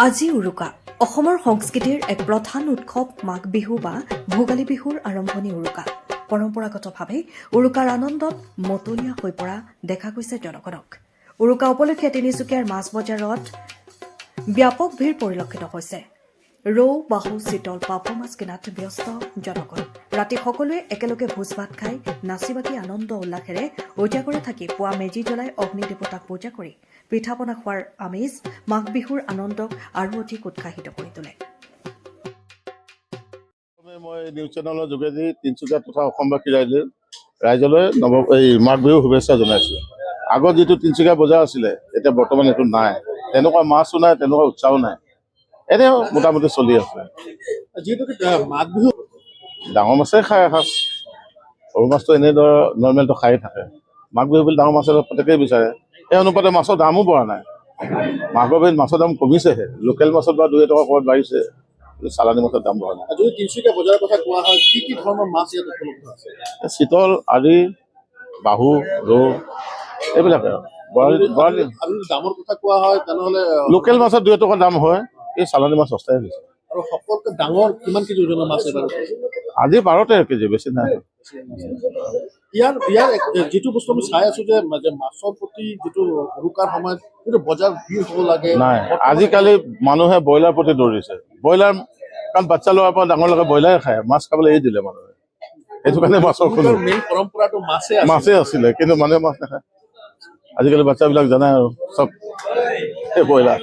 আজি উৰুকা অসমৰ সংস্কৃতিৰ এক প্ৰধান উৎসৱ মাঘ বিহু বা ভোগালী বিহুৰ আৰম্ভণি উৰুকা পৰম্পৰাগতভাৱে উৰুকাৰ আনন্দত মতলীয়া হৈ পৰা দেখা গৈছে জনগণক উৰুকা উপলক্ষে তিনিচুকীয়াৰ মাছ বজাৰত ব্যাপক ভিৰ পৰিলক্ষিত হৈছে ৰৌ বাহু চিতল পাভ মাছ কিনাত ব্যস্ত জনগণ ৰাতি সকলোৱে একেলগে ভোজ ভাত খাই নাচি বাগি আনন্দ উল্লাসেৰে উজাগৰে থাকি পুৱা মেজি জ্বলাই অগ্নি দেৱতাক পূজা কৰি পিঠা পনা খোৱাৰ আমেজ মাঘ বিহুৰ আনন্দক আৰু অধিক উৎসাহিত কৰি তোলে মই নিউজ চেনেলৰ যোগেদি তিনিচুকীয়া তথা অসমবাসী ৰাইজলৈ মাঘ বিহুৰ শুভেচ্ছা জনাইছোঁ আগত যিটো তিনিচুকীয়া বজাৰ আছিলে এতিয়া বৰ্তমান এইটো নাই তেনেকুৱা মাছো নাই তেনেকুৱা উৎসাহো নাই এনে মোটামুটি চলি আছে যিহেতুকে মাঘ বিহু ডাঙৰ মাছে খায় এসাঁজ সৰু মাছটো এনেই ধৰ নৰ্মেলটো খায়ে থাকে মাঘ বিহু বুলি ডাঙৰ মাছে প্ৰত্যেকেই বিচাৰে সেই অনুপাতে মাছৰ দামো বঢ়া নাই মাঘৰ বিহুত মাছৰ দাম কমিছেহে লোকেল মাছত বা 2 টকা ক'ৰবাত বাঢ়িছে চালানী মাছৰ দাম বঢ়া নাই যদি তিনিচুকীয়া বজাৰৰ কথা কোৱা হয় কি ধৰণৰ মাছ ইয়াত উপলব্ধ আছে চিতল আদি বাহু ৰৌ এইবিলাকে বৰালি আৰু দামৰ কথা কোৱা হয় তেনেহ'লে লোকেল মাছৰ 2 টকা দাম হয় এই চালানী মাছ সস্তাই হৈছে আৰু সকলোতকৈ ডাঙৰ কিমান কেজি ওজনৰ মাছ এইবাৰ আজি 12 কেজি বেছি নাই ইয়াৰ যিটো বস্তু আমি চাই আছো যে মাছৰ প্ৰতি যিটো উৰুকাৰ সময়ত যিটো বজাৰ ভিৰ হ'ব লাগে নাই আজিকালি মানুহে ব্ৰইলাৰ প্ৰতি দৌৰিছে ব্ৰইলাৰ কাৰণ বাচ্চা ল'ৰাৰ পৰা ডাঙৰলৈকে ব্ৰইলাৰে খায় মাছ খাবলৈ এৰি দিলে মানুহে সেইটো কাৰণে মাছৰ কোনো মেইন পৰম্পৰাটো মাছেই আছিলে কিন্তু মানুহে মাছ নাখায় আজিকালি বাচ্চাবিলাক জানাই আৰু চব এই ব্ৰইলাৰ